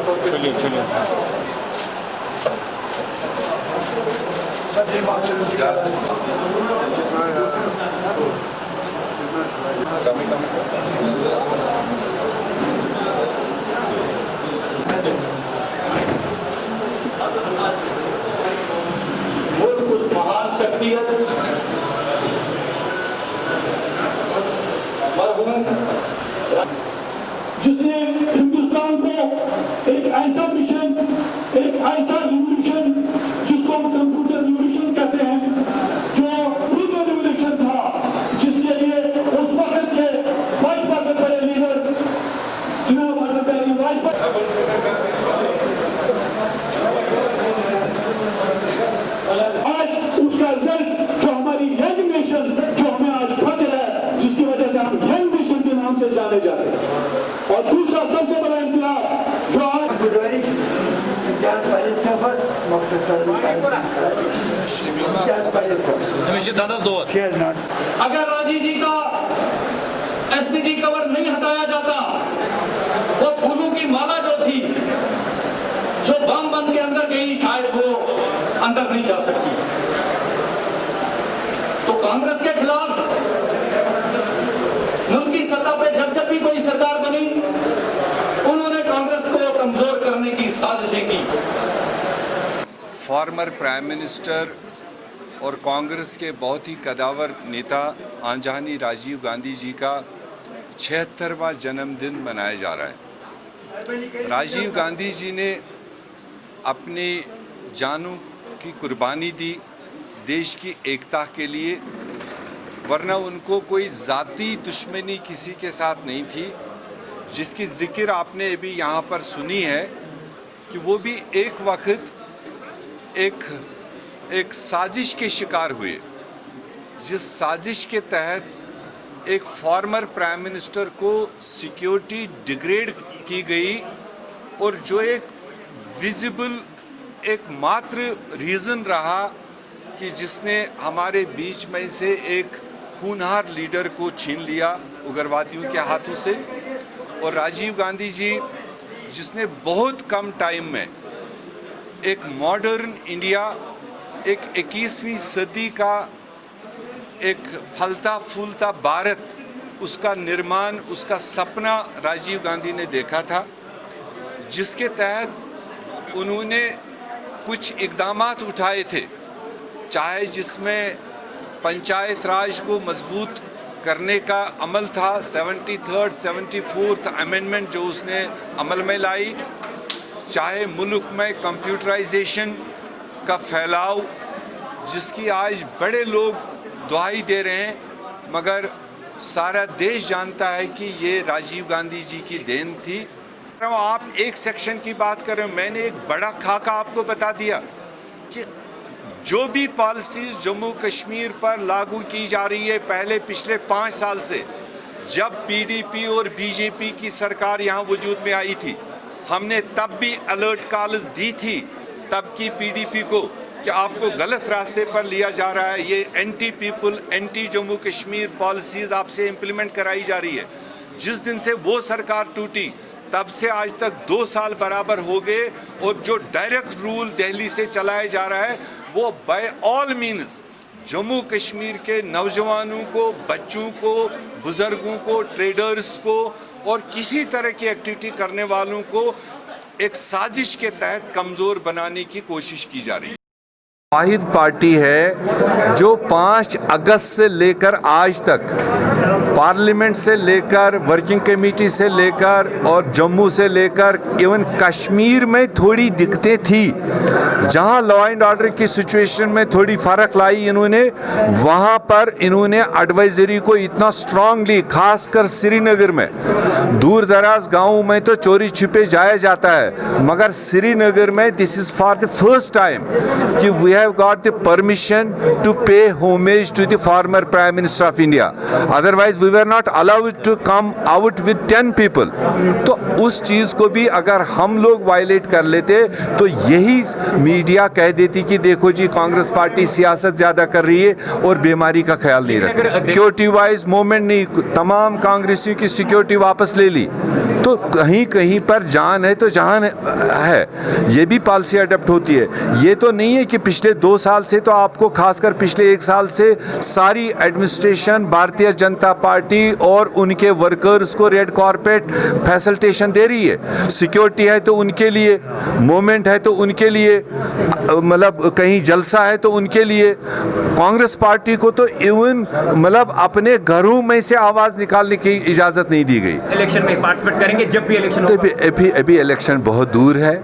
चलिए चलिए उस महान शख्सियत मरहूम जिसने हिंदुस्तान को एक ऐसा मिशन, एक ऐसा रिवॉल्यूशन जिसको हम कंप्यूटर रिवॉल्यूशन कहते हैं, जो प्रीवियस रिवॉल्यूशन था, जिसके लिए उस वक्त के भाजपा के बड़े लीडर जनाब अटल बिहारी वाजपेयी आज उसका रिजल्ट जो हमारी यंग नेशन जो हमें आज फख्र है, जिसकी वजह से हम यंग नेशन के नाम से जाने जाते हैं। और दूसरा सबसे बड़ा इनकलाब जो आज अगर राजीव जी का एसपीजी कवर नहीं हटाया जाता, वो फूलों की माला जो थी, जो बम बन के अंदर गई, शायद वो अंदर नहीं जा सकती। तो कांग्रेस के खिलाफ मुल्क की सतह पे जब जब भी कोई सरकार बनी, उन्होंने कांग्रेस को कमजोर करने की साजिशें की। फॉर्मर प्राइम मिनिस्टर और कांग्रेस के बहुत ही कदावर नेता आंजहानी राजीव गांधी जी का 76वां जन्मदिन मनाया जा रहा है। राजीव गांधी जी ने अपनी जानों की कुर्बानी दी देश की एकता के लिए, वरना उनको कोई ज़ाती दुश्मनी किसी के साथ नहीं थी, जिसकी जिक्र आपने अभी यहाँ पर सुनी है कि वो भी एक वक्त एक साजिश के शिकार हुए, जिस साजिश के तहत एक फॉर्मर प्राइम मिनिस्टर को सिक्योरिटी डिग्रेड की गई, और जो एक विजिबल एक मात्र रीज़न रहा कि जिसने हमारे बीच में से एक खूनहार लीडर को छीन लिया उग्रवादियों के हाथों से। और राजीव गांधी जी जिसने बहुत कम टाइम में एक मॉडर्न इंडिया, एक 21वीं सदी का एक फलता फूलता भारत, उसका निर्माण, उसका सपना राजीव गांधी ने देखा था, जिसके तहत उन्होंने कुछ इक़दामात उठाए थे, चाहे जिसमें पंचायत राज को मजबूत करने का अमल था, 73rd 74th अमेंडमेंट जो उसने अमल में लाई, चाहे मुल्क में कंप्यूटराइजेशन का फैलाव जिसकी आज बड़े लोग दुहाई दे रहे हैं, मगर सारा देश जानता है कि ये राजीव गांधी जी की देन थी। आप एक सेक्शन की बात कर रहे हैं, मैंने एक बड़ा खाका आपको बता दिया कि जो भी पॉलिसीज़ जम्मू कश्मीर पर लागू की जा रही है पिछले 5 साल से, जब पीडीपी और बीजेपी की सरकार यहाँ वजूद में आई थी, हमने तब भी अलर्ट कॉल्स दी थी तब की पीडीपी को कि आपको गलत रास्ते पर लिया जा रहा है, ये anti people, anti Jammu Kashmir policies आपसे इम्प्लीमेंट कराई जा रही है। जिस दिन से वो सरकार टूटी तब से आज तक 2 साल बराबर हो गए, और जो डायरेक्ट रूल दिल्ली से चलाया जा रहा है वो by all means Jammu Kashmir के नौजवानों को, बच्चों को, बुजुर्गों को, ट्रेडर्स को और किसी तरह की एक्टिविटी करने वालों को एक साजिश के तहत कमज़ोर बनाने की कोशिश की जा रही है। वाहिद पार्टी है जो 5 अगस्त से लेकर आज तक पार्लियामेंट से लेकर, वर्किंग कमेटी से लेकर और जम्मू से लेकर इवन कश्मीर में थोड़ी दिक्कतें थी, जहां लॉ एंड ऑर्डर की सिचुएशन में थोड़ी फ़र्क लाई इन्होंने, वहां पर इन्होंने एडवाइजरी को इतना स्ट्रांगली, खासकर श्रीनगर में, दूर दराज गाँवों में तो चोरी छिपे जाया जाता है, मगर श्रीनगर में this is for the first time कि we have got the permission to pay homage to the former prime minister of India. Otherwise we were not allowed to come out with 10 people. तो उस चीज़ को भी अगर हम लोग violet कर लेते तो यही मीडिया कह देती कि देखो जी कांग्रेस पार्टी सियासत ज़्यादा कर रही है और बीमारी का ख्याल नहीं रखती। सिक्योरिटी वाइज मूवमेंट नहीं, तमाम कांग्रेसियों की सिक्योरिटी वापस ले ली। तो कहीं कहीं पर जान है तो जहान है, ये भी पॉलिसी अडॉप्ट होती है। ये तो नहीं है कि पिछले 2 साल से, तो आपको खासकर पिछले 1 साल से सारी एडमिनिस्ट्रेशन भारतीय जनता पार्टी और उनके वर्कर्स को रेड कॉर्पेट फैसिलिटेशन दे रही है। सिक्योरिटी है तो उनके लिए, मूवमेंट है तो उनके लिए, मतलब कहीं जलसा है तो उनके लिए। कांग्रेस पार्टी को तो इवन मतलब अपने घरों में से आवाज़ निकालने की इजाज़त नहीं दी गई। इलेक्शन में पार्टिसिपेट करेंगे जब भी इलेक्शन होगा? अभी इलेक्शन बहुत दूर है,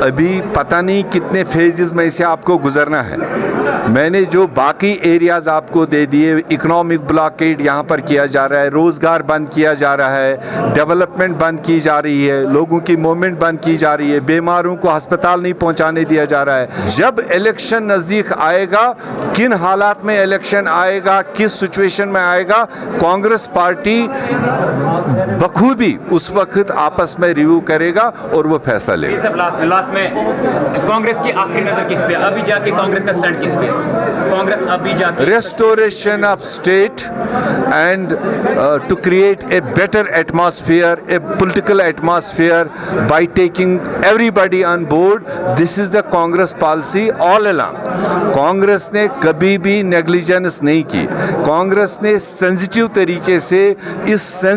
अभी पता नहीं कितने फेजेस में से आपको गुजरना है। मैंने जो बाकी एरियाज आपको दे दिए, इकोनॉमिक ब्लॉकेड यहाँ पर किया जा रहा है, रोज़गार बंद किया जा रहा है, डेवलपमेंट बंद की जा रही है, लोगों की मूवमेंट बंद की जा रही है, बीमारों को अस्पताल नहीं पहुँचाने दिया जा रहा है। जब इलेक्शन नज़दीक आएगा, किन हालात में इलेक्शन आएगा, किस सिचुएशन में आएगा, कांग्रेस पार्टी बखूबी उस वक्त आपस में रिव्यू करेगा और वो फैसला लेगा। सब लास्ट में कांग्रेस की आखिरी नजर किस पे? अभी जाके कांग्रेस का स्टैंड किस पे? कांग्रेस अभी जाके restoration of state and to create a better atmosphere, a political atmosphere by taking everybody on board. This is the Congress policy all along. Congress ने कभी भी नेग्लिजेंस नहीं की। कांग्रेस ने सेंसिटिव तरीके से इस